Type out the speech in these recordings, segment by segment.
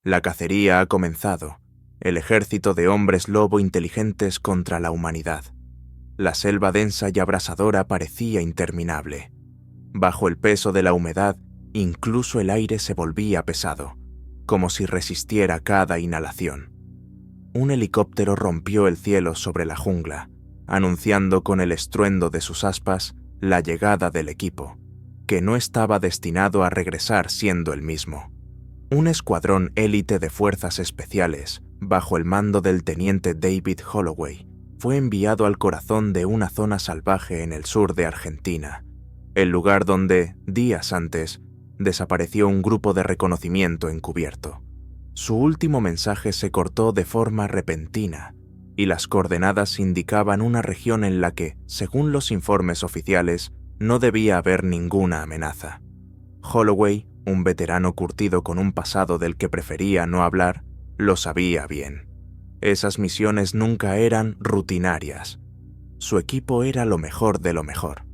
La cacería ha comenzado, el ejército de hombres lobo inteligentes contra la humanidad. La selva densa y abrasadora parecía interminable. Bajo el peso de la humedad, incluso el aire se volvía pesado, como si resistiera cada inhalación. Un helicóptero rompió el cielo sobre la jungla, anunciando con el estruendo de sus aspas la llegada del equipo, que no estaba destinado a regresar siendo el mismo. Un escuadrón élite de fuerzas especiales, bajo el mando del teniente David Holloway, fue enviado al corazón de una zona salvaje en el sur de Argentina, el lugar donde, días antes, desapareció un grupo de reconocimiento encubierto. Su último mensaje se cortó de forma repentina, y las coordenadas indicaban una región en la que, según los informes oficiales, no debía haber ninguna amenaza. Holloway, un veterano curtido con un pasado del que prefería no hablar, lo sabía bien. Esas misiones nunca eran rutinarias. Su equipo era lo mejor de lo mejor.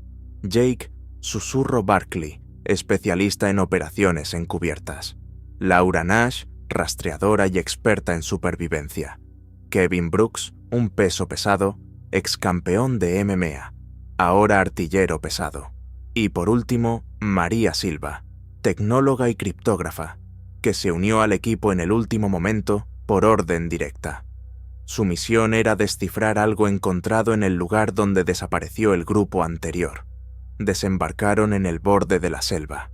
Jake, Susurro Barkley, especialista en operaciones encubiertas. Laura Nash, rastreadora y experta en supervivencia. Kevin Brooks, un peso pesado, ex campeón de MMA, ahora artillero pesado. Y por último, María Silva, tecnóloga y criptógrafa, que se unió al equipo en el último momento por orden directa. Su misión era descifrar algo encontrado en el lugar donde desapareció el grupo anterior. Desembarcaron en el borde de la selva.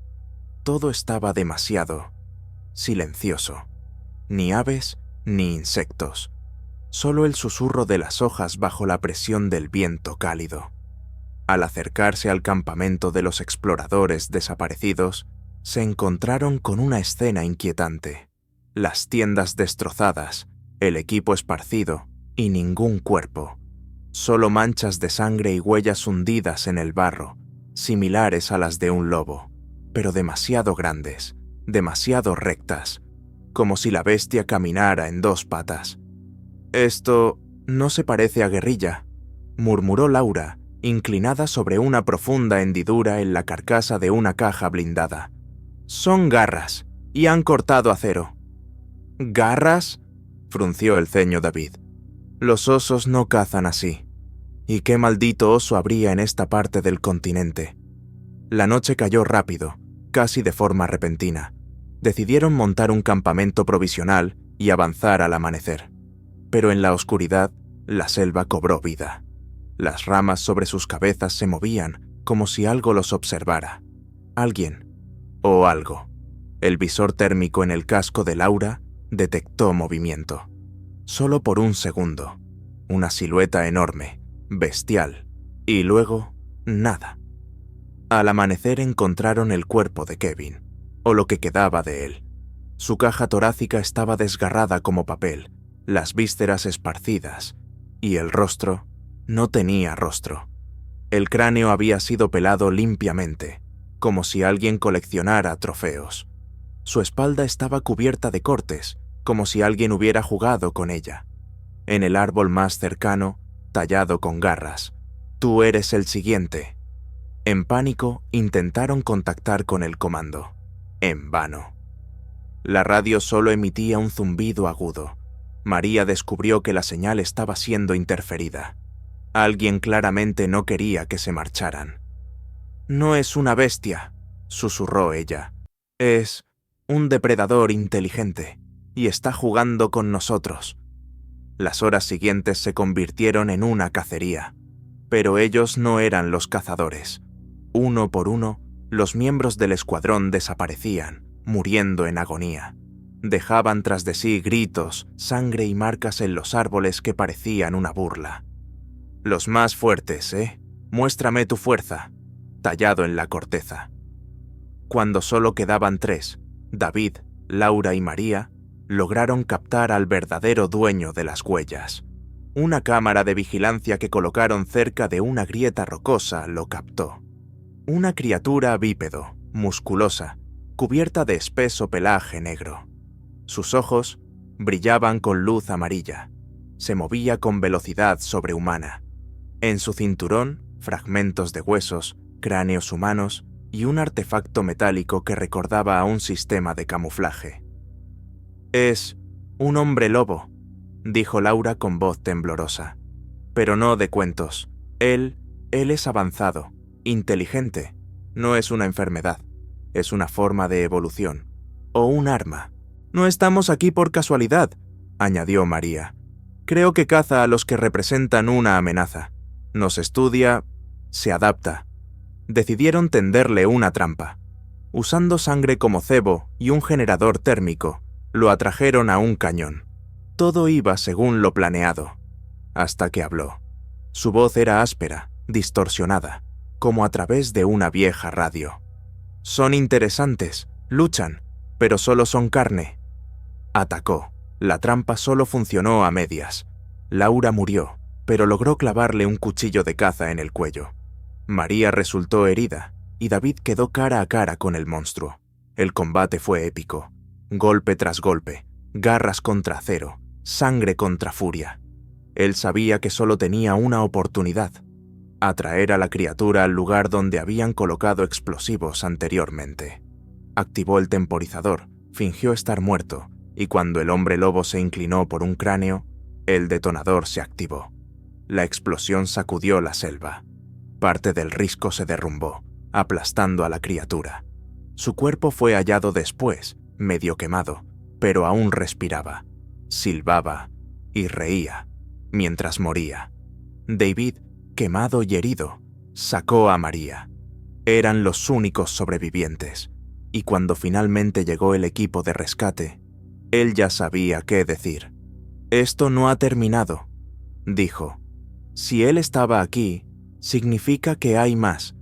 Todo estaba demasiado silencioso. Ni aves ni insectos. Solo el susurro de las hojas bajo la presión del viento cálido. Al acercarse al campamento de los exploradores desaparecidos, se encontraron con una escena inquietante. Las tiendas destrozadas, el equipo esparcido y ningún cuerpo. Solo manchas de sangre y huellas hundidas en el barro, similares a las de un lobo, pero demasiado grandes, demasiado rectas, como si la bestia caminara en dos patas. «Esto no se parece a guerrilla», murmuró Laura, inclinada sobre una profunda hendidura en la carcasa de una caja blindada. «Son garras, y han cortado acero». «¿Garras?», frunció el ceño David. «Los osos no cazan así. ¿Y qué maldito oso habría en esta parte del continente?». La noche cayó rápido, casi de forma repentina. Decidieron montar un campamento provisional y avanzar al amanecer. Pero en la oscuridad, la selva cobró vida. Las ramas sobre sus cabezas se movían como si algo los observara. Alguien o algo. El visor térmico en el casco de Laura detectó movimiento. Solo por un segundo. Una silueta enorme, bestial, y luego nada. Al amanecer encontraron el cuerpo de Kevin, o lo que quedaba de él. Su caja torácica estaba desgarrada como papel, las vísceras esparcidas, y el rostro no tenía rostro. El cráneo había sido pelado limpiamente, como si alguien coleccionara trofeos. Su espalda estaba cubierta de cortes, como si alguien hubiera jugado con ella. En el árbol más cercano, tallado con garras, «Tú eres el siguiente». En pánico, intentaron contactar con el comando. En vano. La radio solo emitía un zumbido agudo. María descubrió que la señal estaba siendo interferida. Alguien claramente no quería que se marcharan. «No es una bestia», susurró ella. «Es un depredador inteligente, y está jugando con nosotros». Las horas siguientes se convirtieron en una cacería. Pero ellos no eran los cazadores. Uno por uno, los miembros del escuadrón desaparecían, muriendo en agonía. Dejaban tras de sí gritos, sangre y marcas en los árboles que parecían una burla. «Los más fuertes, ¿eh? Muéstrame tu fuerza», tallado en la corteza. Cuando solo quedaban tres, David, Laura y María, lograron captar al verdadero dueño de las huellas. Una cámara de vigilancia que colocaron cerca de una grieta rocosa lo captó. Una criatura bípedo, musculosa, cubierta de espeso pelaje negro. Sus ojos brillaban con luz amarilla. Se movía con velocidad sobrehumana. En su cinturón, fragmentos de huesos, cráneos humanos y un artefacto metálico que recordaba a un sistema de camuflaje. Es un hombre lobo, dijo Laura con voz temblorosa. Pero no de cuentos. Él es avanzado, inteligente. No es una enfermedad. Es una forma de evolución. O un arma. No estamos aquí por casualidad, añadió María. Creo que caza a los que representan una amenaza. Nos estudia, se adapta. Decidieron tenderle una trampa. Usando sangre como cebo y un generador térmico, lo atrajeron a un cañón. Todo iba según lo planeado. Hasta que habló. Su voz era áspera, distorsionada, como a través de una vieja radio. Son interesantes, luchan, pero solo son carne. Atacó. La trampa solo funcionó a medias. Laura murió, pero logró clavarle un cuchillo de caza en el cuello. María resultó herida, y David quedó cara a cara con el monstruo. El combate fue épico. Golpe tras golpe, garras contra acero, sangre contra furia. Él sabía que solo tenía una oportunidad: atraer a la criatura al lugar donde habían colocado explosivos anteriormente. Activó el temporizador, fingió estar muerto, y cuando el hombre lobo se inclinó por un cráneo, el detonador se activó. La explosión sacudió la selva. Parte del risco se derrumbó, aplastando a la criatura. Su cuerpo fue hallado después, medio quemado, pero aún respiraba, silbaba y reía mientras moría. David, quemado y herido, sacó a María. Eran los únicos sobrevivientes, y cuando finalmente llegó el equipo de rescate, él ya sabía qué decir. «Esto no ha terminado», dijo. «Si él estaba aquí, significa que hay más».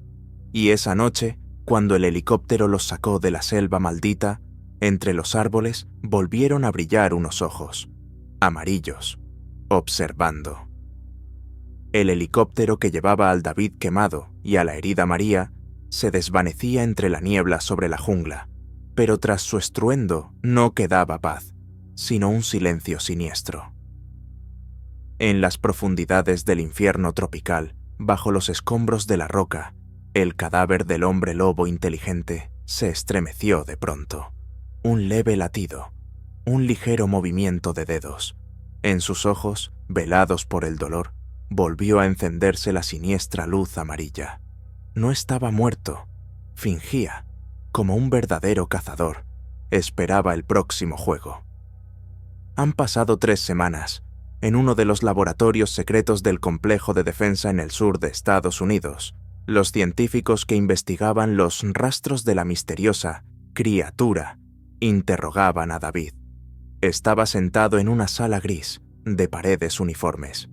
Y esa noche, cuando el helicóptero los sacó de la selva maldita, entre los árboles volvieron a brillar unos ojos, amarillos, observando. El helicóptero que llevaba al David quemado y a la herida María se desvanecía entre la niebla sobre la jungla, pero tras su estruendo no quedaba paz, sino un silencio siniestro. En las profundidades del infierno tropical, bajo los escombros de la roca, el cadáver del hombre lobo inteligente se estremeció de pronto. Un leve latido, un ligero movimiento de dedos. En sus ojos, velados por el dolor, volvió a encenderse la siniestra luz amarilla. No estaba muerto, fingía, como un verdadero cazador. Esperaba el próximo juego. Han pasado 3 semanas, en uno de los laboratorios secretos del complejo de defensa en el sur de Estados Unidos. Los científicos que investigaban los rastros de la misteriosa criatura interrogaban a David. Estaba sentado en una sala gris, de paredes uniformes.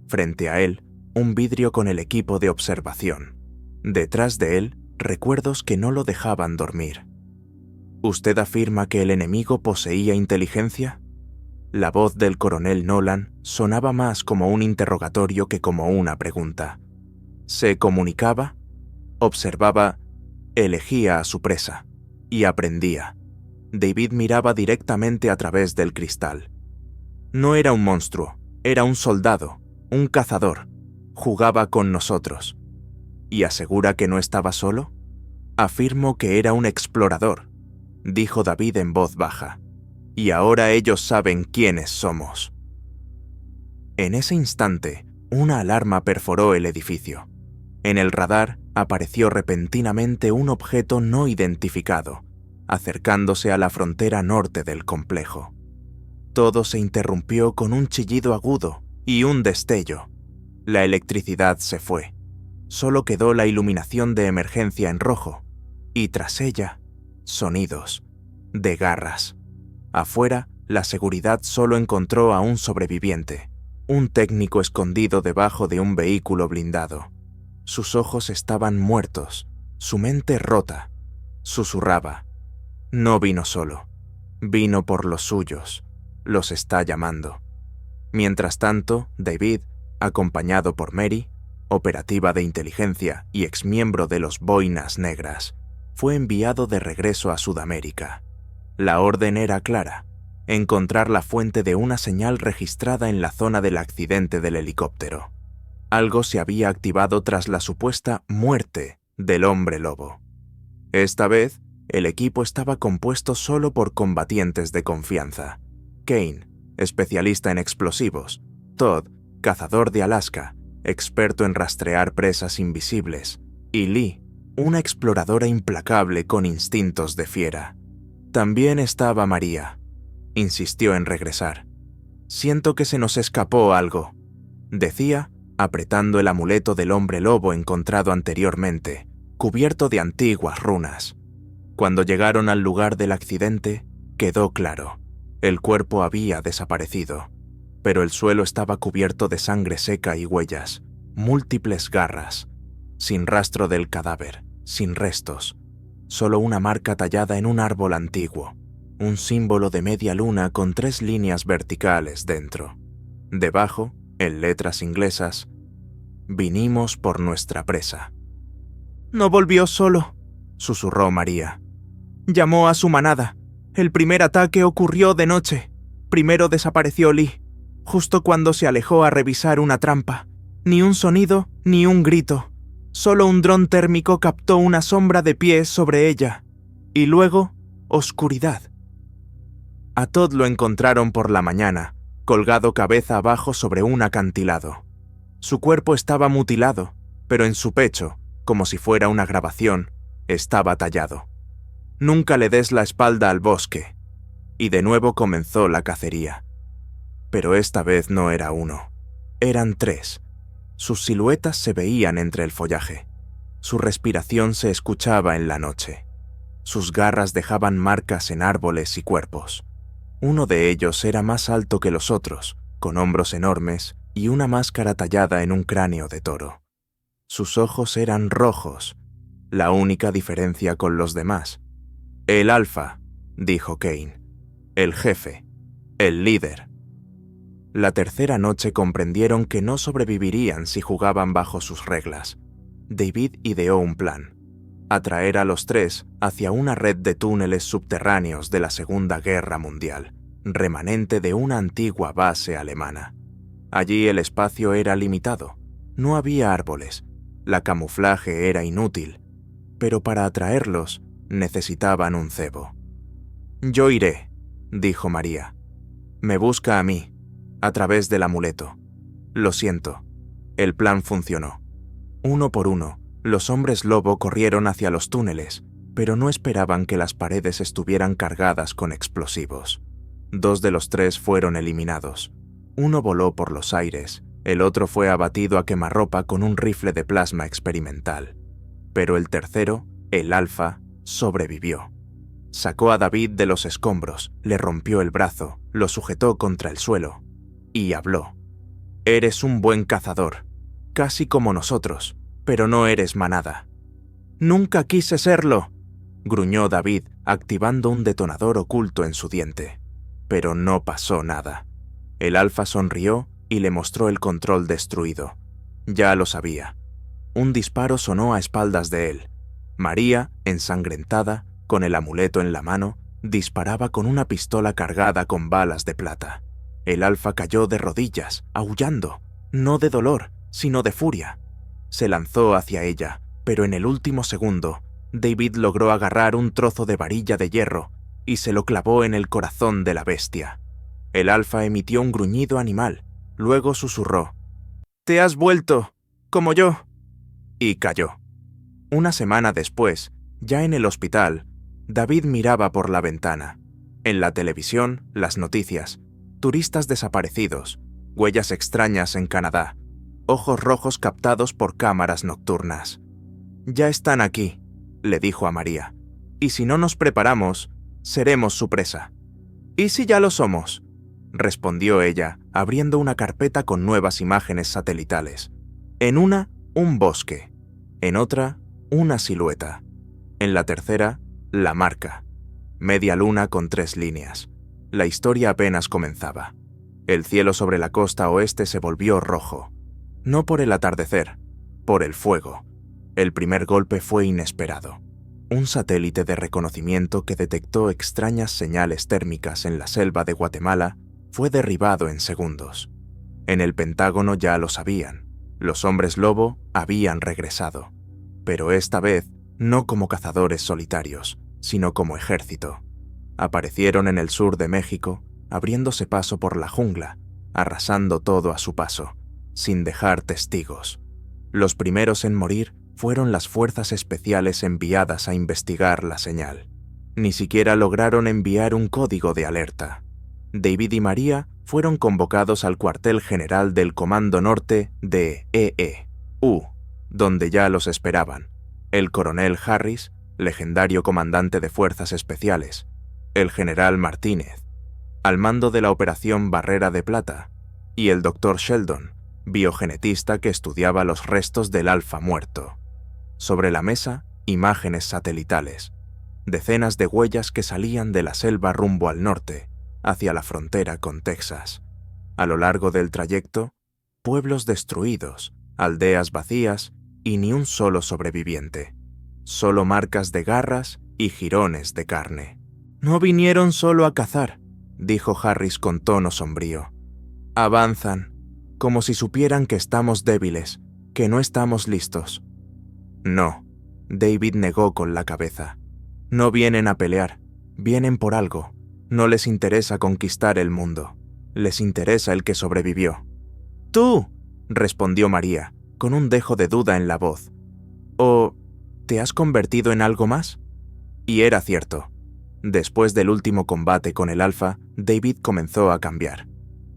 Frente a él, un vidrio con el equipo de observación. Detrás de él, recuerdos que no lo dejaban dormir. ¿Usted afirma que el enemigo poseía inteligencia? La voz del coronel Nolan sonaba más como un interrogatorio que como una pregunta. Se comunicaba, observaba, elegía a su presa y aprendía. David miraba directamente a través del cristal. No era un monstruo, era un soldado, un cazador. Jugaba con nosotros. ¿Y asegura que no estaba solo? Afirmo que era un explorador, dijo David en voz baja. Y ahora ellos saben quiénes somos. En ese instante, una alarma perforó el edificio. En el radar apareció repentinamente un objeto no identificado, acercándose a la frontera norte del complejo. Todo se interrumpió con un chillido agudo y un destello. La electricidad se fue. Solo quedó la iluminación de emergencia en rojo, y tras ella, sonidos de garras. Afuera, la seguridad solo encontró a un sobreviviente, un técnico escondido debajo de un vehículo blindado. Sus ojos estaban muertos, su mente rota. Susurraba. No vino solo, vino por los suyos, los está llamando. Mientras tanto, David, acompañado por Mary, operativa de inteligencia y exmiembro de los Boinas Negras, fue enviado de regreso a Sudamérica. La orden era clara: encontrar la fuente de una señal registrada en la zona del accidente del helicóptero. Algo se había activado tras la supuesta muerte del hombre lobo. Esta vez, El equipo estaba compuesto solo por combatientes de confianza. Kane, especialista en explosivos; Todd, cazador de Alaska, experto en rastrear presas invisibles; y Lee, una exploradora implacable con instintos de fiera. También estaba María. Insistió en regresar. «Siento que se nos escapó algo», decía, apretando el amuleto del hombre lobo encontrado anteriormente, cubierto de antiguas runas. Cuando llegaron al lugar del accidente, quedó claro. El cuerpo había desaparecido, pero el suelo estaba cubierto de sangre seca y huellas, múltiples garras, sin rastro del cadáver, sin restos, solo una marca tallada en un árbol antiguo, un símbolo de media luna con 3 líneas verticales dentro. Debajo, en letras inglesas, «Vinimos por nuestra presa». «No volvió solo», susurró María. «Llamó a su manada. El primer ataque ocurrió de noche. Primero desapareció Lee, justo cuando se alejó a revisar una trampa. Ni un sonido, ni un grito. Solo un dron térmico captó una sombra de pies sobre ella. Y luego, oscuridad». A Todd lo encontraron por la mañana, colgado cabeza abajo sobre un acantilado. Su cuerpo estaba mutilado, pero en su pecho, como si fuera una grabación, estaba tallado. «Nunca le des la espalda al bosque». Y de nuevo comenzó la cacería. Pero esta vez no era uno, eran 3. Sus siluetas se veían entre el follaje. Su respiración se escuchaba en la noche. Sus garras dejaban marcas en árboles y cuerpos. Uno de ellos era más alto que los otros, con hombros enormes y una máscara tallada en un cráneo de toro. Sus ojos eran rojos, la única diferencia con los demás. «El alfa», dijo Kane. «El jefe. El líder». La tercera noche comprendieron que no sobrevivirían si jugaban bajo sus reglas. David ideó un plan: atraer a los 3 hacia una red de túneles subterráneos de la Segunda Guerra Mundial, remanente de una antigua base alemana. Allí el espacio era limitado, no había árboles, la camuflaje era inútil, pero para atraerlos necesitaban un cebo. «Yo iré», dijo María. «Me busca a mí, a través del amuleto. Lo siento». El plan funcionó. Uno por uno, los hombres lobo corrieron hacia los túneles, pero no esperaban que las paredes estuvieran cargadas con explosivos. 2 de los 3 fueron eliminados. Uno voló por los aires, el otro fue abatido a quemarropa con un rifle de plasma experimental. Pero el tercero, el alfa, sobrevivió. Sacó a David de los escombros, le rompió el brazo, lo sujetó contra el suelo y habló. «Eres un buen cazador, casi como nosotros, pero no eres manada». «Nunca quise serlo», gruñó David, activando un detonador oculto en su diente. Pero no pasó nada. El alfa sonrió y le mostró el control destruido. Ya lo sabía. Un disparo sonó a espaldas de él. María, ensangrentada, con el amuleto en la mano, disparaba con una pistola cargada con balas de plata. El alfa cayó de rodillas, aullando, no de dolor, sino de furia. Se lanzó hacia ella, pero en el último segundo, David logró agarrar un trozo de varilla de hierro y se lo clavó en el corazón de la bestia. El alfa emitió un gruñido animal, luego susurró: «Te has vuelto, como yo», y cayó. Una semana después, ya en el hospital, David miraba por la ventana. En la televisión, las noticias, turistas desaparecidos, huellas extrañas en Canadá, ojos rojos captados por cámaras nocturnas. «Ya están aquí», le dijo a María, «y si no nos preparamos, seremos su presa». «¿Y si ya lo somos?», respondió ella, abriendo una carpeta con nuevas imágenes satelitales. En una, un bosque. En otra, una silueta. En la tercera, la marca. Media luna con 3 líneas. La historia apenas comenzaba. El cielo sobre la costa oeste se volvió rojo. No por el atardecer, por el fuego. El primer golpe fue inesperado. Un satélite de reconocimiento que detectó extrañas señales térmicas en la selva de Guatemala fue derribado en segundos. En el Pentágono ya lo sabían. Los hombres lobo habían regresado. Pero esta vez no como cazadores solitarios, sino como ejército. Aparecieron en el sur de México, abriéndose paso por la jungla, arrasando todo a su paso, sin dejar testigos. Los primeros en morir fueron las fuerzas especiales enviadas a investigar la señal. Ni siquiera lograron enviar un código de alerta. David y María fueron convocados al cuartel general del Comando Norte de EE-U, donde ya los esperaban el coronel Harris, legendario comandante de fuerzas especiales, el general Martínez, al mando de la Operación Barrera de Plata, y el Dr. Sheldon, biogenetista que estudiaba los restos del alfa muerto. Sobre la mesa, imágenes satelitales, decenas de huellas que salían de la selva rumbo al norte, hacia la frontera con Texas. A lo largo del trayecto, pueblos destruidos, aldeas vacías y ni un solo sobreviviente. Solo marcas de garras y jirones de carne. «No vinieron solo a cazar», dijo Harris con tono sombrío. «Avanzan, como si supieran que estamos débiles, que no estamos listos». «No», David negó con la cabeza. «No vienen a pelear, vienen por algo. No les interesa conquistar el mundo, les interesa el que sobrevivió». «¡Tú!», respondió María, con un dejo de duda en la voz. «¿O te has convertido en algo más?». Y era cierto. Después del último combate con el Alfa, David comenzó a cambiar.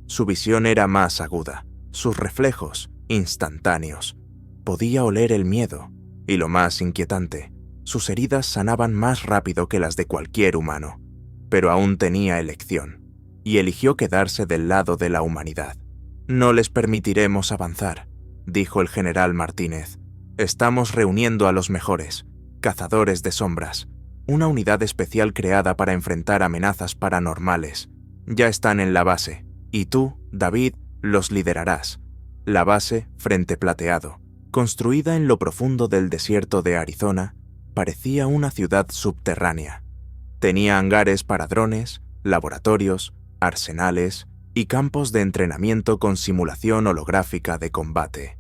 Su visión era más aguda, sus reflejos instantáneos. Podía oler el miedo, y lo más inquietante, sus heridas sanaban más rápido que las de cualquier humano. Pero aún tenía elección, y eligió quedarse del lado de la humanidad. «No les permitiremos avanzar», dijo el general Martínez. «Estamos reuniendo a los mejores, cazadores de sombras, una unidad especial creada para enfrentar amenazas paranormales. Ya están en la base, y tú, David, los liderarás». La base, Frente Plateado, construida en lo profundo del desierto de Arizona, parecía una ciudad subterránea. Tenía hangares para drones, laboratorios, arsenales y campos de entrenamiento con simulación holográfica de combate.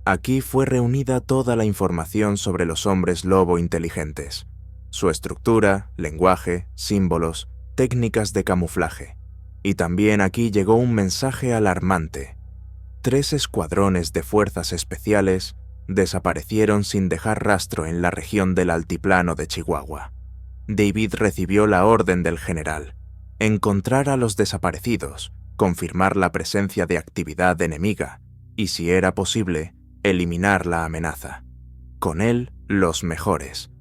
Aquí fue reunida toda la información sobre los hombres lobo inteligentes, su estructura, lenguaje, símbolos, técnicas de camuflaje. Y también aquí llegó un mensaje alarmante. 3 escuadrones de fuerzas especiales desaparecieron sin dejar rastro en la región del altiplano de Chihuahua. David recibió la orden del general: encontrar a los desaparecidos, confirmar la presencia de actividad enemiga y, si era posible, eliminar la amenaza. Con él, los mejores.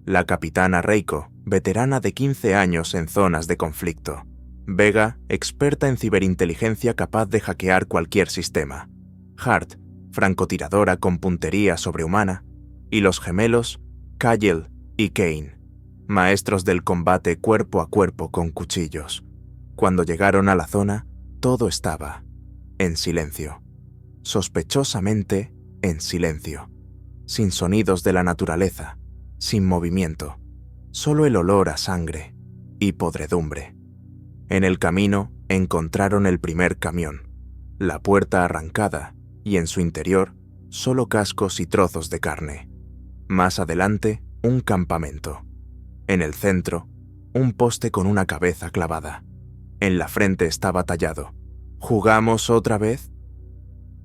La capitana Reiko, veterana de 15 años en zonas de conflicto. Vega, experta en ciberinteligencia capaz de hackear cualquier sistema. Hart, francotiradora con puntería sobrehumana. Y los gemelos, Kyle y Kane, maestros del combate cuerpo a cuerpo con cuchillos. Cuando llegaron a la zona, todo estaba en silencio. Sospechosamente en silencio. Sin sonidos de la naturaleza, sin movimiento. Solo el olor a sangre y podredumbre. En el camino encontraron el primer camión, la puerta arrancada y en su interior solo cascos y trozos de carne. Más adelante, un campamento. En el centro, un poste con una cabeza clavada. En la frente estaba tallado: ¿jugamos otra vez?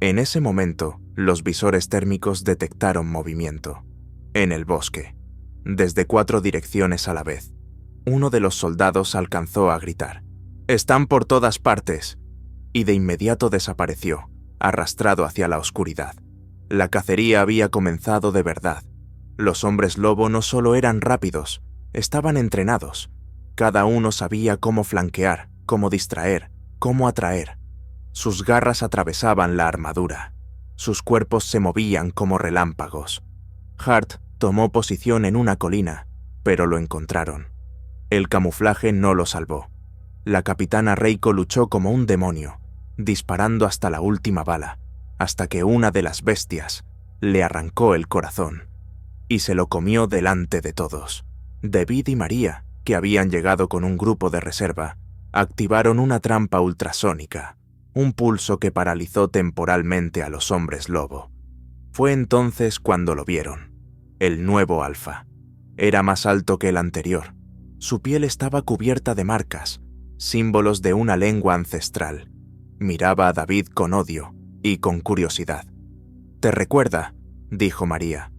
En ese momento, los visores térmicos detectaron movimiento. En el bosque, desde 4 direcciones a la vez. Uno de los soldados alcanzó a gritar: «¡Están por todas partes!», y de inmediato desapareció, arrastrado hacia la oscuridad. La cacería había comenzado de verdad. Los hombres lobo no solo eran rápidos, estaban entrenados. Cada uno sabía cómo flanquear, cómo distraer, cómo atraer. Sus garras atravesaban la armadura. Sus cuerpos se movían como relámpagos. Hart tomó posición en una colina, pero lo encontraron. El camuflaje no lo salvó. La capitana Reiko luchó como un demonio, disparando hasta la última bala, hasta que una de las bestias le arrancó el corazón y se lo comió delante de todos. David y María, que habían llegado con un grupo de reserva, activaron una trampa ultrasónica, un pulso que paralizó temporalmente a los hombres lobo. Fue entonces cuando lo vieron, el nuevo Alfa. Era más alto que el anterior. Su piel estaba cubierta de marcas, símbolos de una lengua ancestral. Miraba a David con odio y con curiosidad. «Te recuerda», dijo María.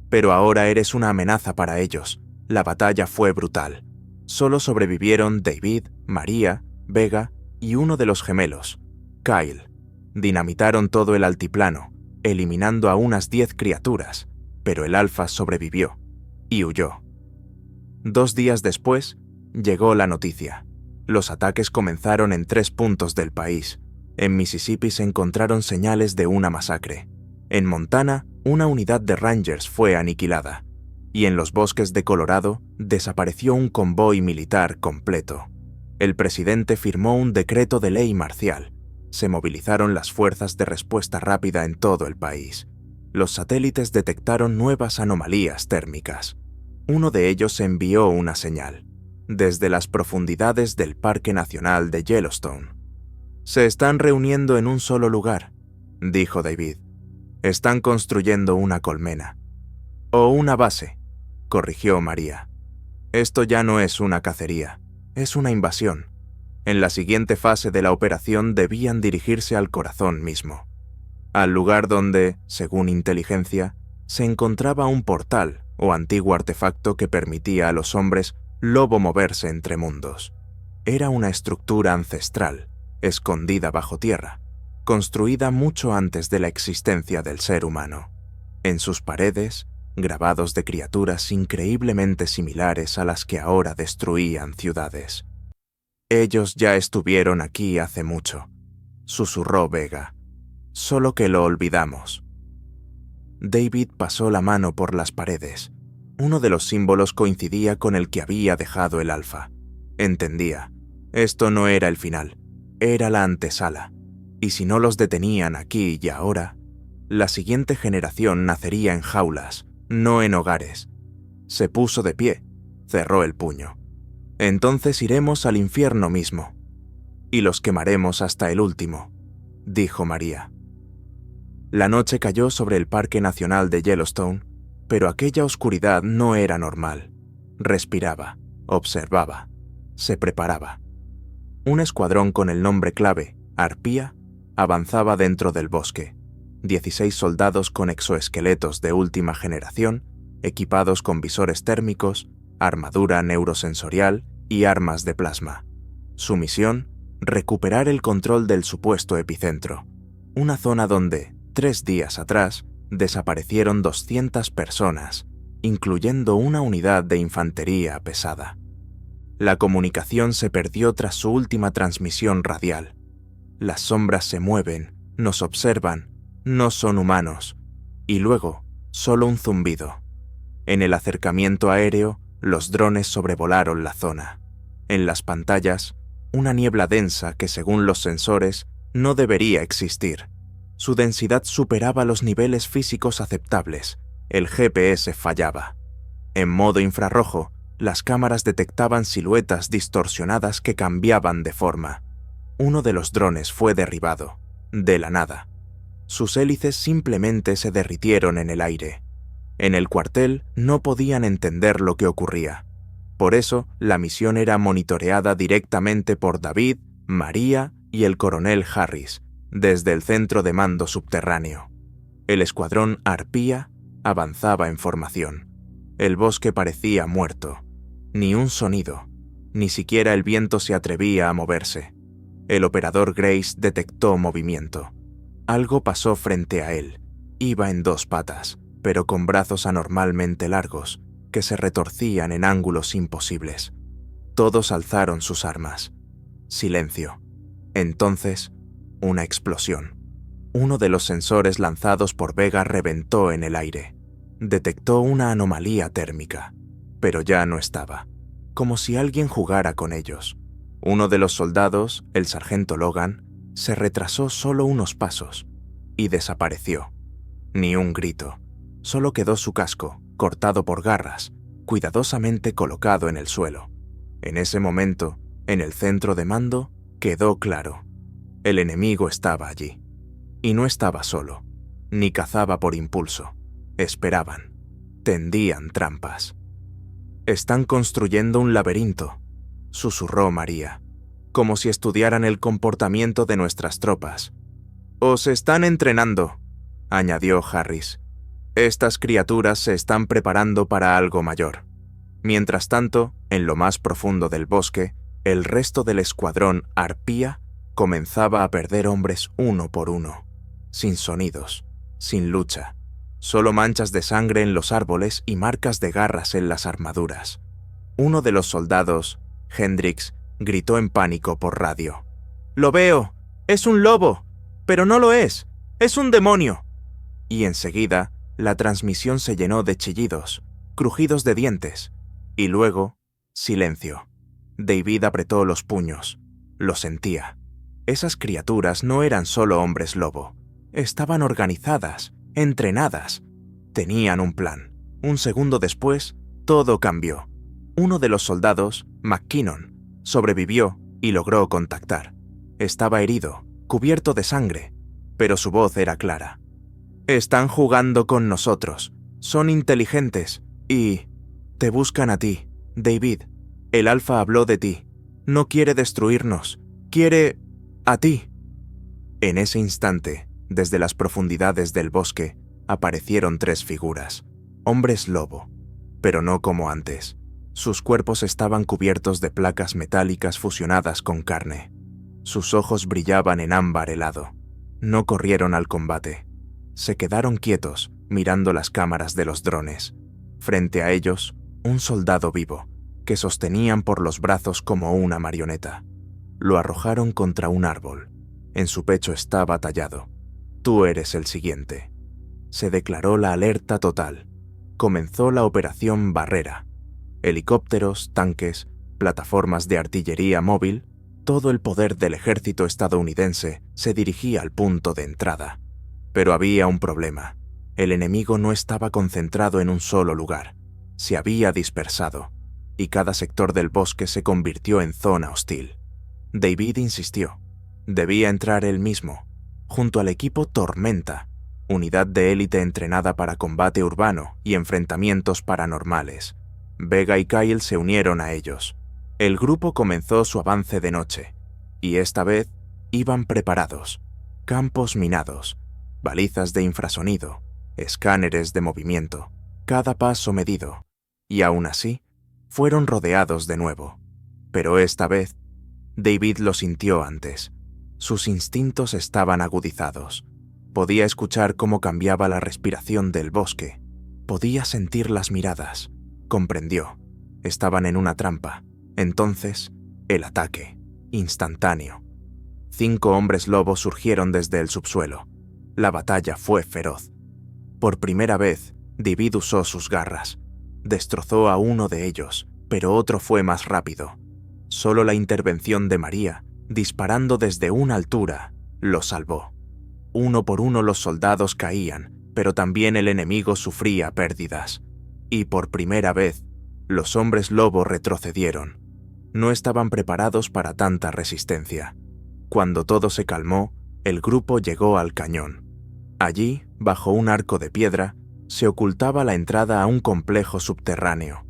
«Pero ahora eres una amenaza para ellos. La batalla fue brutal. Solo sobrevivieron David, María, Vega y uno de los gemelos, Kyle. Dinamitaron todo el altiplano, eliminando a unas 10 criaturas, pero el Alfa sobrevivió y huyó». 2 días después, llegó la noticia. Los ataques comenzaron en 3 puntos del país. En Mississippi se encontraron señales de una masacre. En Montana, una unidad de Rangers fue aniquilada. Y en los bosques de Colorado desapareció un convoy militar completo. El presidente firmó un decreto de ley marcial. Se movilizaron las fuerzas de respuesta rápida en todo el país. Los satélites detectaron nuevas anomalías térmicas. Uno de ellos envió una señal, desde las profundidades del Parque Nacional de Yellowstone. «Se están reuniendo en un solo lugar», dijo David. «Están construyendo una colmena». «O una base», corrigió María. «Esto ya no es una cacería, es una invasión. En la siguiente fase de la operación debían dirigirse al corazón mismo, al lugar donde, según inteligencia, se encontraba un portal o antiguo artefacto que permitía a los hombres lobo moverse entre mundos. Era una estructura ancestral, escondida bajo tierra, construida mucho antes de la existencia del ser humano. En sus paredes, grabados de criaturas increíblemente similares a las que ahora destruían ciudades. «Ellos ya estuvieron aquí hace mucho», susurró Vega. «Solo que lo olvidamos». David pasó la mano por las paredes. Uno de los símbolos coincidía con el que había dejado el Alfa. Entendía. Esto no era el final, era la antesala. Y si no los detenían aquí y ahora, la siguiente generación nacería en jaulas, no en hogares. Se puso de pie, cerró el puño. «Entonces iremos al infierno mismo. Y los quemaremos hasta el último», dijo María. La noche cayó sobre el Parque Nacional de Yellowstone, pero aquella oscuridad no era normal. Respiraba, observaba, se preparaba. Un escuadrón con el nombre clave, Arpía, avanzaba dentro del bosque. 16 soldados con exoesqueletos de última generación, equipados con visores térmicos, armadura neurosensorial y armas de plasma. Su misión, recuperar el control del supuesto epicentro, una zona donde, 3 días atrás, desaparecieron 200 personas, incluyendo una unidad de infantería pesada. La comunicación se perdió tras su última transmisión radial. Las sombras se mueven, nos observan, no son humanos, y luego, solo un zumbido. En el acercamiento aéreo, los drones sobrevolaron la zona. En las pantallas, una niebla densa que, según los sensores, no debería existir. Su densidad superaba los niveles físicos aceptables. El GPS fallaba. En modo infrarrojo, las cámaras detectaban siluetas distorsionadas que cambiaban de forma. Uno de los drones fue derribado, de la nada. Sus hélices simplemente se derritieron en el aire. En el cuartel no podían entender lo que ocurría. Por eso, la misión era monitoreada directamente por David, María y el coronel Harris, desde el centro de mando subterráneo. El escuadrón Arpía avanzaba en formación. El bosque parecía muerto. Ni un sonido, ni siquiera el viento se atrevía a moverse. El operador Grace detectó movimiento. Algo pasó frente a él. Iba en 2 patas, pero con brazos anormalmente largos, que se retorcían en ángulos imposibles. Todos alzaron sus armas. Silencio. Entonces, una explosión. Uno de los sensores lanzados por Vega reventó en el aire. Detectó una anomalía térmica, pero ya no estaba. Como si alguien jugara con ellos. Uno de los soldados, el sargento Logan, se retrasó solo unos pasos y desapareció. Ni un grito. Solo quedó su casco, cortado por garras, cuidadosamente colocado en el suelo. En ese momento, en el centro de mando, quedó claro. El enemigo estaba allí. Y no estaba solo, ni cazaba por impulso. Esperaban. Tendían trampas. Están construyendo un laberinto, susurró María, como si estudiaran el comportamiento de nuestras tropas. Os están entrenando, añadió Harris. Estas criaturas se están preparando para algo mayor. Mientras tanto, en lo más profundo del bosque, el resto del escuadrón Arpía comenzaba a perder hombres uno por uno, sin sonidos, sin lucha, solo manchas de sangre en los árboles y marcas de garras en las armaduras. Uno de los soldados, Hendrix, gritó en pánico por radio. «¡Lo veo! ¡Es un lobo! ¡Pero no lo es! ¡Es un demonio!» Y enseguida, la transmisión se llenó de chillidos, crujidos de dientes, y luego, silencio. David apretó los puños. Lo sentía. Esas criaturas no eran solo hombres lobo. Estaban organizadas, entrenadas. Tenían un plan. Un segundo después, todo cambió. Uno de los soldados, McKinnon, sobrevivió y logró contactar. Estaba herido, cubierto de sangre, pero su voz era clara. «Están jugando con nosotros. Son inteligentes y... te buscan a ti, David. El Alfa habló de ti. No quiere destruirnos. Quiere... a ti». En ese instante, desde las profundidades del bosque, aparecieron 3 figuras. Hombres lobo, pero no como antes. Sus cuerpos estaban cubiertos de placas metálicas fusionadas con carne. Sus ojos brillaban en ámbar helado. No corrieron al combate. Se quedaron quietos, mirando las cámaras de los drones. Frente a ellos, un soldado vivo, que sostenían por los brazos como una marioneta. Lo arrojaron contra un árbol. En su pecho estaba tallado: «Tú eres el siguiente». Se declaró la alerta total. Comenzó la operación Barrera. Helicópteros, tanques, plataformas de artillería móvil, todo el poder del ejército estadounidense se dirigía al punto de entrada. Pero había un problema. El enemigo no estaba concentrado en un solo lugar. Se había dispersado, y cada sector del bosque se convirtió en zona hostil. David insistió. Debía entrar él mismo, junto al equipo Tormenta, unidad de élite entrenada para combate urbano y enfrentamientos paranormales. Vega y Kyle se unieron a ellos. El grupo comenzó su avance de noche, y esta vez iban preparados. Campos minados, balizas de infrasonido, escáneres de movimiento, cada paso medido, y aún así, fueron rodeados de nuevo. Pero esta vez, David lo sintió antes. Sus instintos estaban agudizados. Podía escuchar cómo cambiaba la respiración del bosque. Podía sentir las miradas. Comprendió. Estaban en una trampa. Entonces, el ataque, instantáneo. 5 hombres lobos surgieron desde el subsuelo. La batalla fue feroz. Por primera vez, David usó sus garras. Destrozó a uno de ellos, pero otro fue más rápido. Solo la intervención de María, disparando desde una altura, lo salvó. Uno por uno los soldados caían, pero también el enemigo sufría pérdidas. Y por primera vez, los hombres lobo retrocedieron. No estaban preparados para tanta resistencia. Cuando todo se calmó, el grupo llegó al cañón. Allí, bajo un arco de piedra, se ocultaba la entrada a un complejo subterráneo,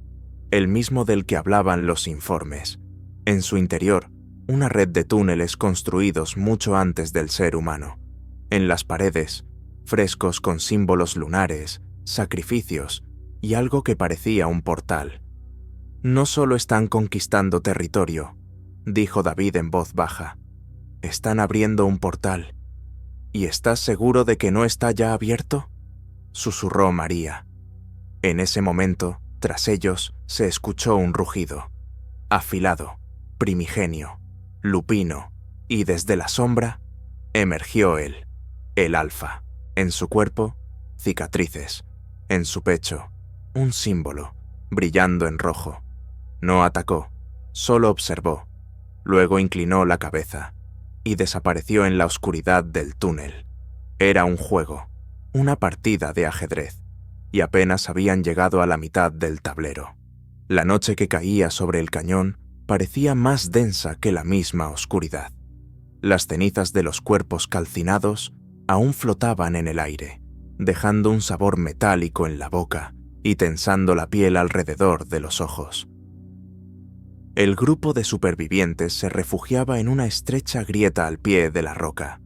el mismo del que hablaban los informes. En su interior, una red de túneles construidos mucho antes del ser humano. En las paredes, frescos con símbolos lunares, sacrificios y algo que parecía un portal. «No solo están conquistando territorio», dijo David en voz baja. «Están abriendo un portal». «¿Y estás seguro de que no está ya abierto?», susurró María. En ese momento, tras ellos, se escuchó un rugido. Afilado, primigenio, lupino, y desde la sombra emergió él, el Alfa. En su cuerpo, cicatrices. En su pecho, un símbolo, brillando en rojo. No atacó, solo observó. Luego inclinó la cabeza y desapareció en la oscuridad del túnel. Era un juego, una partida de ajedrez, y apenas habían llegado a la mitad del tablero. La noche que caía sobre el cañón parecía más densa que la misma oscuridad. Las cenizas de los cuerpos calcinados aún flotaban en el aire, dejando un sabor metálico en la boca y tensando la piel alrededor de los ojos. El grupo de supervivientes se refugiaba en una estrecha grieta al pie de la roca.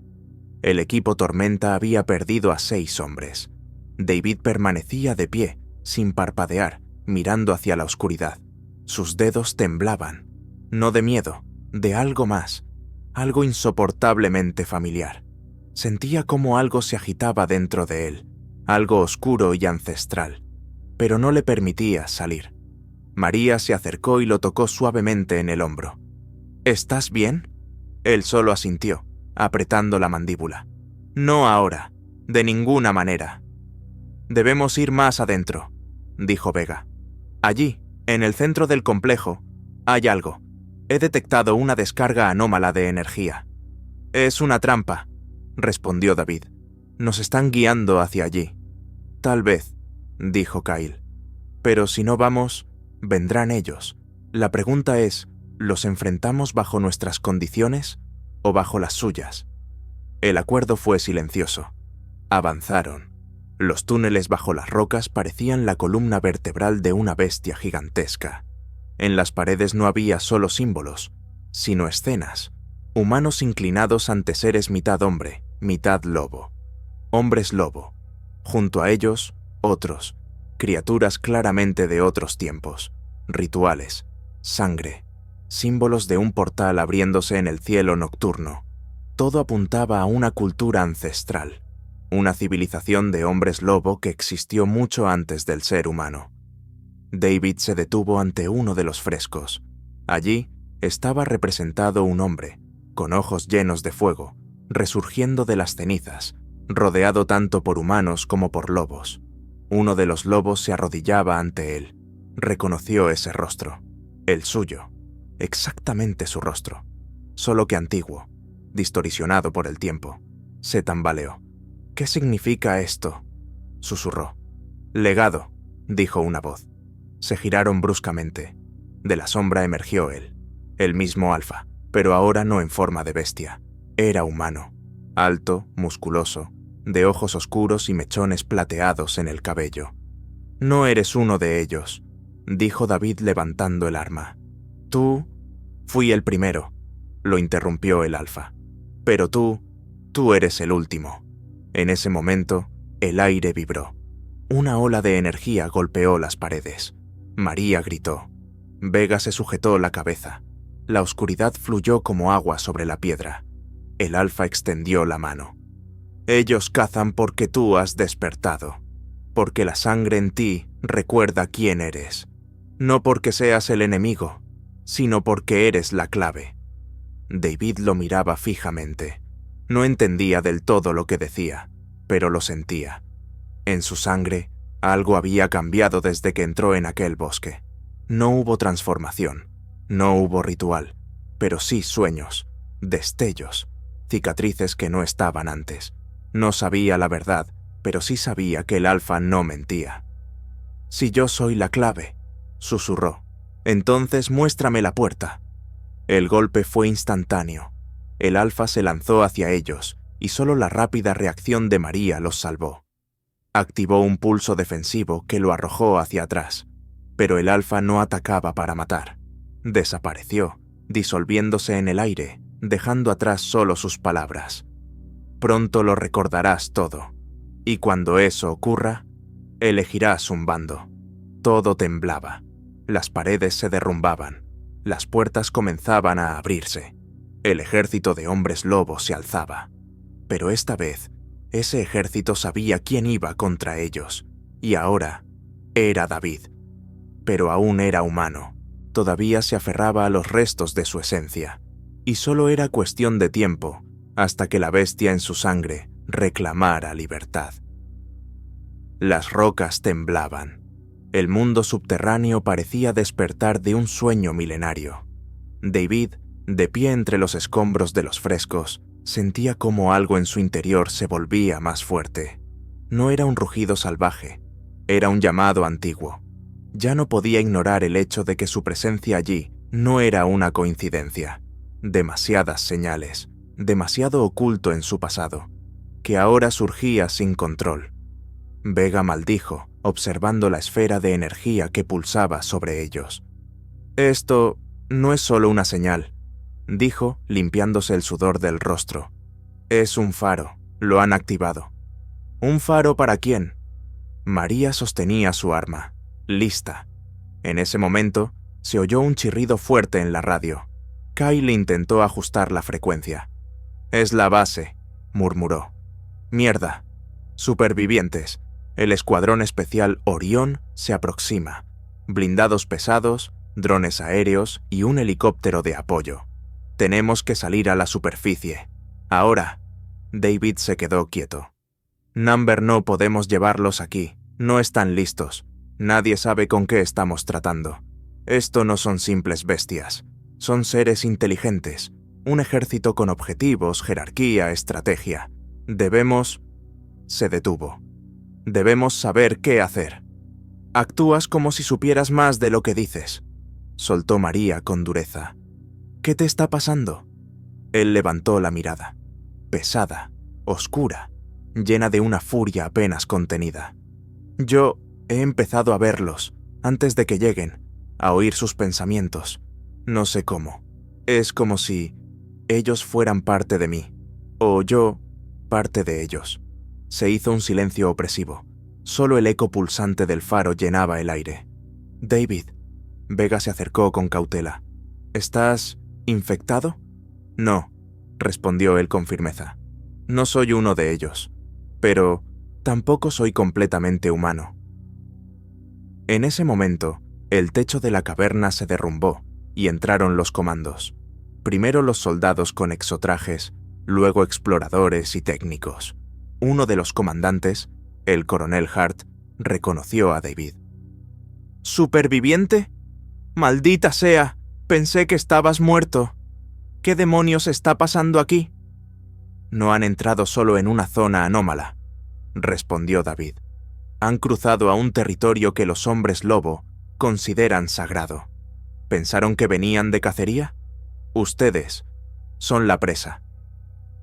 El equipo Tormenta había perdido a 6 hombres. David permanecía de pie, sin parpadear, mirando hacia la oscuridad. Sus dedos temblaban, no de miedo, de algo más, algo insoportablemente familiar. Sentía como algo se agitaba dentro de él, algo oscuro y ancestral, pero no le permitía salir. María se acercó y lo tocó suavemente en el hombro. ¿Estás bien? Él solo asintió, apretando la mandíbula. No ahora, de ninguna manera. Debemos ir más adentro, dijo Vega. Allí, en el centro del complejo, hay algo. He detectado una descarga anómala de energía. Es una trampa, respondió David. Nos están guiando hacia allí. Tal vez, dijo Kyle. Pero si no vamos, vendrán ellos. La pregunta es, ¿los enfrentamos bajo nuestras condiciones o bajo las suyas? El acuerdo fue silencioso. Avanzaron. Los túneles bajo las rocas parecían la columna vertebral de una bestia gigantesca. En las paredes no había solo símbolos, sino escenas, humanos inclinados ante seres mitad hombre, mitad lobo. Hombres lobo. Junto a ellos, otros, criaturas claramente de otros tiempos, rituales, sangre, símbolos de un portal abriéndose en el cielo nocturno. Todo apuntaba a una cultura ancestral, una civilización de hombres lobo que existió mucho antes del ser humano. David se detuvo ante uno de los frescos. Allí estaba representado un hombre, con ojos llenos de fuego, resurgiendo de las cenizas, rodeado tanto por humanos como por lobos. Uno de los lobos se arrodillaba ante él. Reconoció ese rostro, el suyo, exactamente su rostro, solo que antiguo, distorsionado por el tiempo. Se tambaleó. «¿Qué significa esto?», susurró. «Legado», dijo una voz. Se giraron bruscamente. De la sombra emergió él, el mismo Alfa, pero ahora no en forma de bestia. Era humano, alto, musculoso, de ojos oscuros y mechones plateados en el cabello. «No eres uno de ellos», dijo David levantando el arma. «Tú...» «Fui el primero», lo interrumpió el Alfa. «Pero tú eres el último». En ese momento, el aire vibró. Una ola de energía golpeó las paredes. María gritó. Vega se sujetó la cabeza. La oscuridad fluyó como agua sobre la piedra. El Alfa extendió la mano. «Ellos cazan porque tú has despertado, porque la sangre en ti recuerda quién eres. No porque seas el enemigo, sino porque eres la clave». David lo miraba fijamente. No entendía del todo lo que decía, pero lo sentía. En su sangre, algo había cambiado desde que entró en aquel bosque. No hubo transformación, no hubo ritual, pero sí sueños, destellos, cicatrices que no estaban antes. No sabía la verdad, pero sí sabía que el Alfa no mentía. «Si yo soy la clave», susurró, «entonces muéstrame la puerta». El golpe fue instantáneo. El Alfa se lanzó hacia ellos, y solo la rápida reacción de María los salvó. Activó un pulso defensivo que lo arrojó hacia atrás, pero el Alfa no atacaba para matar. Desapareció, disolviéndose en el aire, dejando atrás solo sus palabras. «Pronto lo recordarás todo, y cuando eso ocurra, elegirás un bando». Todo temblaba, las paredes se derrumbaban, las puertas comenzaban a abrirse. El ejército de hombres lobos se alzaba. Pero esta vez, ese ejército sabía quién iba contra ellos, y ahora era David. Pero aún era humano, todavía se aferraba a los restos de su esencia, y solo era cuestión de tiempo hasta que la bestia en su sangre reclamara libertad. Las rocas temblaban. El mundo subterráneo parecía despertar de un sueño milenario. David, de pie entre los escombros de los frescos, sentía como algo en su interior se volvía más fuerte. No era un rugido salvaje, era un llamado antiguo. Ya no podía ignorar el hecho de que su presencia allí no era una coincidencia. Demasiadas señales, demasiado oculto en su pasado, que ahora surgía sin control. Vega maldijo, observando la esfera de energía que pulsaba sobre ellos. «Esto no es solo una señal», dijo, limpiándose el sudor del rostro. «Es un faro. Lo han activado». «¿Un faro para quién?» María sostenía su arma, lista. En ese momento, se oyó un chirrido fuerte en la radio. Kyle intentó ajustar la frecuencia. «Es la base», murmuró. «Mierda. Supervivientes. El escuadrón especial Orión se aproxima. Blindados pesados, drones aéreos y un helicóptero de apoyo. Tenemos que salir a la superficie. Ahora». David se quedó quieto. «Number, no podemos llevarlos aquí. No están listos. Nadie sabe con qué estamos tratando. Esto no son simples bestias. Son seres inteligentes. Un ejército con objetivos, jerarquía, estrategia. Debemos...» Se detuvo. «Debemos saber qué hacer». «Actúas como si supieras más de lo que dices», soltó María con dureza. «¿Qué te está pasando?» Él levantó la mirada. Pesada, oscura, llena de una furia apenas contenida. «Yo he empezado a verlos, antes de que lleguen, a oír sus pensamientos. No sé cómo. Es como si ellos fueran parte de mí, o yo parte de ellos». Se hizo un silencio opresivo. Solo el eco pulsante del faro llenaba el aire. «David». Vega se acercó con cautela. «¿Estás infectado?» «No», respondió él con firmeza. «No soy uno de ellos, pero tampoco soy completamente humano». En ese momento, el techo de la caverna se derrumbó y entraron los comandos. Primero los soldados con exotrajes, luego exploradores y técnicos. Uno de los comandantes, el coronel Hart, reconoció a David. «¿Superviviente? Maldita sea, pensé que estabas muerto. ¿Qué demonios está pasando aquí?» «No han entrado solo en una zona anómala», respondió David. «Han cruzado a un territorio que los hombres lobo consideran sagrado. ¿Pensaron que venían de cacería? Ustedes son la presa».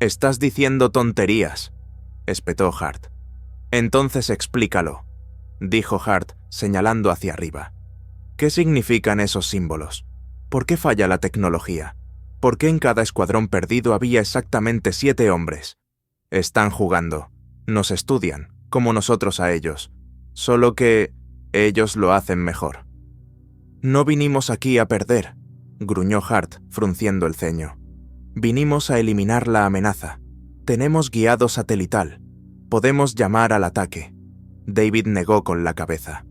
«Estás diciendo tonterías», espetó Hart. «Entonces explícalo», dijo Hart señalando hacia arriba. «¿Qué significan esos símbolos? ¿Por qué falla la tecnología? ¿Por qué en cada escuadrón perdido había exactamente 7 hombres? Están jugando. Nos estudian, como nosotros a ellos. Solo que ellos lo hacen mejor». «No vinimos aquí a perder», gruñó Hart, frunciendo el ceño. «Vinimos a eliminar la amenaza. Tenemos guiado satelital. Podemos llamar al ataque». David negó con la cabeza.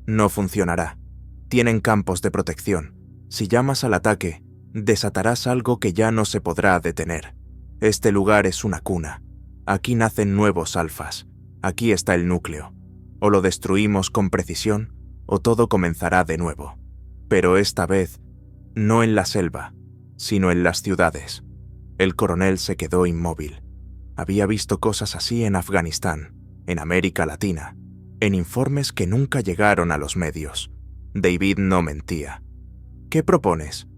«No funcionará. Tienen campos de protección. Si llamas al ataque, desatarás algo que ya no se podrá detener. Este lugar es una cuna. Aquí nacen nuevos alfas. Aquí está el núcleo. O lo destruimos con precisión, o todo comenzará de nuevo. Pero esta vez, no en la selva, sino en las ciudades». El coronel se quedó inmóvil. Había visto cosas así en Afganistán, en América Latina, en informes que nunca llegaron a los medios. David no mentía. «¿Qué propones?»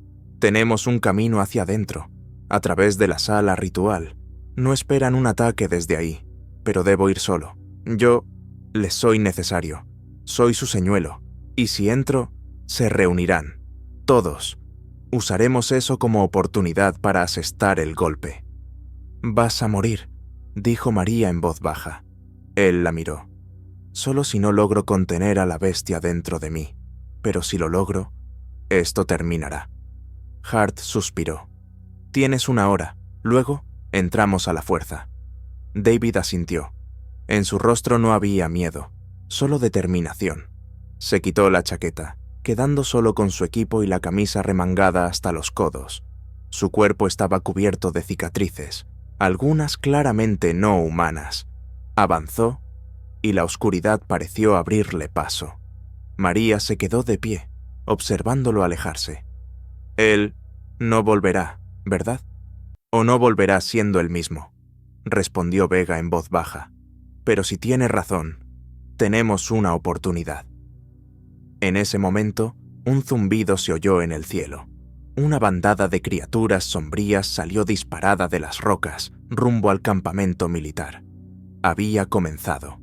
«Tenemos un camino hacia adentro, a través de la sala ritual. No esperan un ataque desde ahí, pero debo ir solo. Yo les soy necesario. Soy su señuelo, y si entro, se reunirán. Todos. Usaremos eso como oportunidad para asestar el golpe». «Vas a morir», dijo María en voz baja. Él la miró. «Solo si no logro contener a la bestia dentro de mí. Pero si lo logro, esto terminará». Hart suspiró. «Tienes 1 hora. Luego, entramos a la fuerza». David asintió. En su rostro no había miedo, solo determinación. Se quitó la chaqueta, quedando solo con su equipo y la camisa remangada hasta los codos. Su cuerpo estaba cubierto de cicatrices, algunas claramente no humanas. Avanzó, y la oscuridad pareció abrirle paso. María se quedó de pie, observándolo alejarse. «Él no volverá, ¿verdad? ¿O no volverá siendo el mismo?», respondió Vega en voz baja. «Pero si tiene razón, tenemos una oportunidad». En ese momento, un zumbido se oyó en el cielo. Una bandada de criaturas sombrías salió disparada de las rocas rumbo al campamento militar. Había comenzado.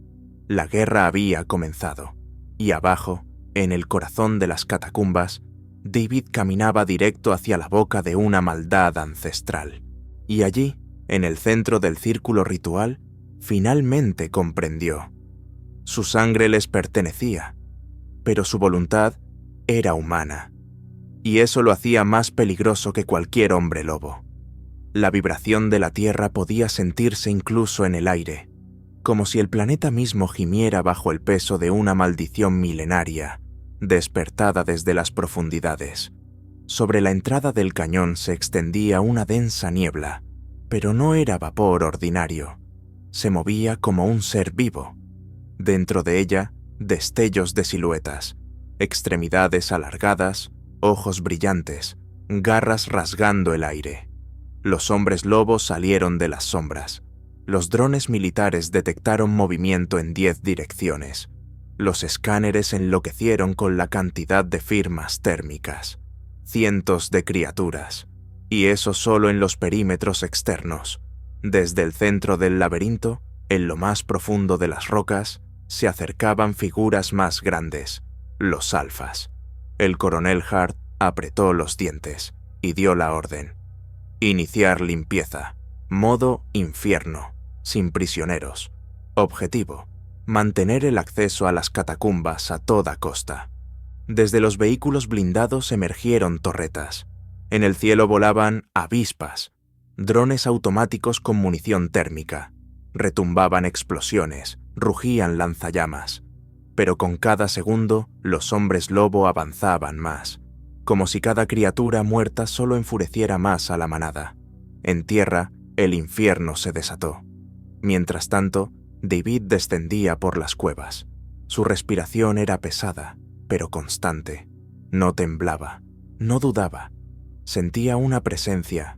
La guerra había comenzado, y abajo, en el corazón de las catacumbas, David caminaba directo hacia la boca de una maldad ancestral. Y allí, en el centro del círculo ritual, finalmente comprendió. Su sangre les pertenecía, pero su voluntad era humana, y eso lo hacía más peligroso que cualquier hombre lobo. La vibración de la tierra podía sentirse incluso en el aire, como si el planeta mismo gimiera bajo el peso de una maldición milenaria, despertada desde las profundidades. Sobre la entrada del cañón se extendía una densa niebla, pero no era vapor ordinario. Se movía como un ser vivo. Dentro de ella, destellos de siluetas, extremidades alargadas, ojos brillantes, garras rasgando el aire. Los hombres lobos salieron de las sombras. Los drones militares detectaron movimiento en 10 direcciones. Los escáneres enloquecieron con la cantidad de firmas térmicas. Cientos de criaturas. Y eso solo en los perímetros externos. Desde el centro del laberinto, en lo más profundo de las rocas, se acercaban figuras más grandes, los alfas. El coronel Hart apretó los dientes y dio la orden. Iniciar limpieza. Modo infierno. Sin prisioneros. Objetivo: mantener el acceso a las catacumbas a toda costa. Desde los vehículos blindados emergieron torretas. En el cielo volaban avispas, drones automáticos con munición térmica. Retumbaban explosiones, rugían lanzallamas. Pero con cada segundo, los hombres lobo avanzaban más, como si cada criatura muerta solo enfureciera más a la manada. En tierra, el infierno se desató. Mientras tanto, David descendía por las cuevas. Su respiración era pesada, pero constante. No temblaba, no dudaba. Sentía una presencia,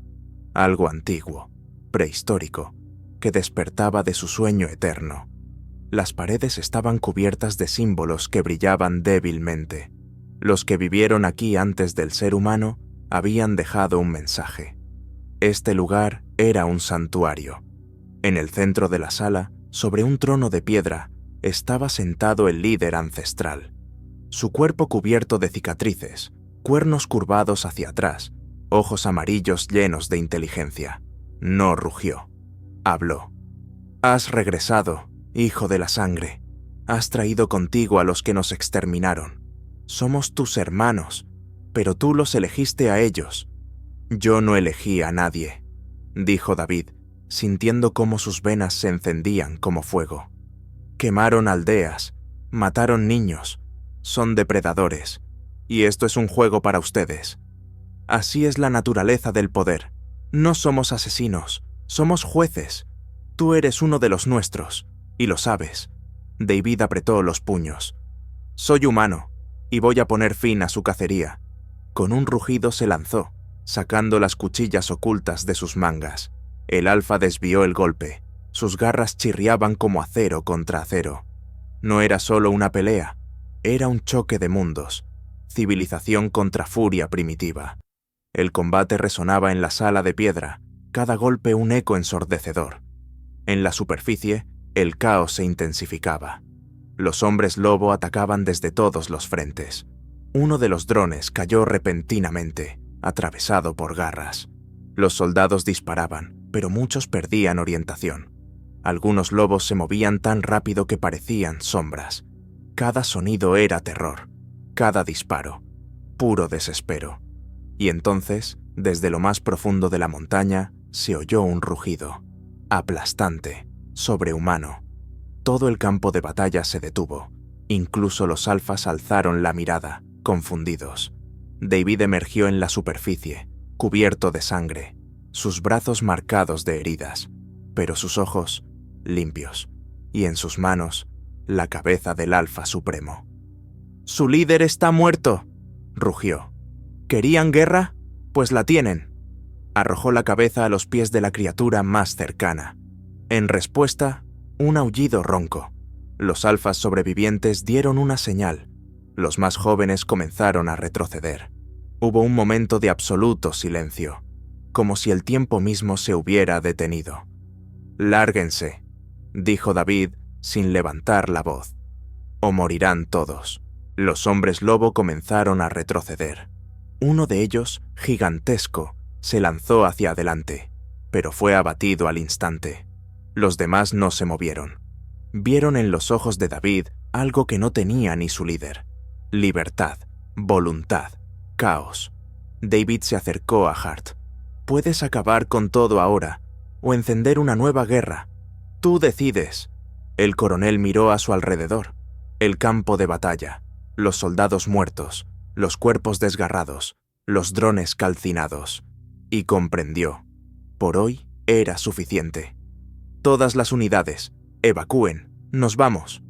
algo antiguo, prehistórico, que despertaba de su sueño eterno. Las paredes estaban cubiertas de símbolos que brillaban débilmente. Los que vivieron aquí antes del ser humano habían dejado un mensaje. Este lugar era un santuario. En el centro de la sala, sobre un trono de piedra, estaba sentado el líder ancestral. Su cuerpo cubierto de cicatrices, cuernos curvados hacia atrás, ojos amarillos llenos de inteligencia. No rugió. Habló. «Has regresado, hijo de la sangre. Has traído contigo a los que nos exterminaron. Somos tus hermanos, pero tú los elegiste a ellos». «Yo no elegí a nadie», dijo David, sintiendo cómo sus venas se encendían como fuego. «Quemaron aldeas, mataron niños, son depredadores, y esto es un juego para ustedes. Así es la naturaleza del poder. No somos asesinos, somos jueces. Tú eres uno de los nuestros, y lo sabes». David apretó los puños. «Soy humano, y voy a poner fin a su cacería». Con un rugido se lanzó, sacando las cuchillas ocultas de sus mangas. El alfa desvió el golpe. Sus garras chirriaban como acero contra acero. No era solo una pelea, era un choque de mundos. Civilización contra furia primitiva. El combate resonaba en la sala de piedra, cada golpe un eco ensordecedor. En la superficie, el caos se intensificaba. Los hombres lobo atacaban desde todos los frentes. Uno de los drones cayó repentinamente, atravesado por garras. Los soldados disparaban, pero muchos perdían orientación. Algunos lobos se movían tan rápido que parecían sombras. Cada sonido era terror, cada disparo, puro desespero. Y entonces, desde lo más profundo de la montaña, se oyó un rugido, aplastante, sobrehumano. Todo el campo de batalla se detuvo. Incluso los alfas alzaron la mirada, confundidos. David emergió en la superficie, cubierto de sangre, sus brazos marcados de heridas, pero sus ojos limpios, y en sus manos la cabeza del Alfa Supremo. «¡Su líder está muerto!», rugió. «¿Querían guerra? Pues la tienen». Arrojó la cabeza a los pies de la criatura más cercana. En respuesta, un aullido ronco. Los alfas sobrevivientes dieron una señal. Los más jóvenes comenzaron a retroceder. Hubo un momento de absoluto silencio, como si el tiempo mismo se hubiera detenido. «Lárguense», dijo David, sin levantar la voz. O morirán todos. Los hombres lobo comenzaron a retroceder. Uno de ellos, gigantesco, se lanzó hacia adelante, pero fue abatido al instante. Los demás no se movieron. Vieron en los ojos de David algo que no tenía ni su líder: libertad, voluntad, caos. David se acercó a Hart. «Puedes acabar con todo ahora, o encender una nueva guerra. Tú decides». El coronel miró a su alrededor. El campo de batalla, los soldados muertos, los cuerpos desgarrados, los drones calcinados. Y comprendió. Por hoy era suficiente. «Todas las unidades, evacúen, nos vamos».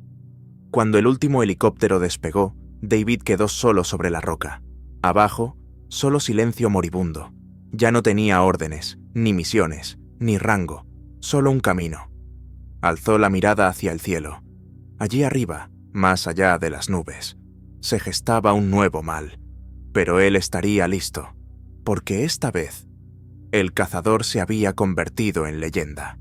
Cuando el último helicóptero despegó, David quedó solo sobre la roca. Abajo, solo silencio moribundo. Ya no tenía órdenes, ni misiones, ni rango, solo un camino. Alzó la mirada hacia el cielo. Allí arriba, más allá de las nubes, se gestaba un nuevo mal. Pero él estaría listo, porque esta vez, el cazador se había convertido en leyenda.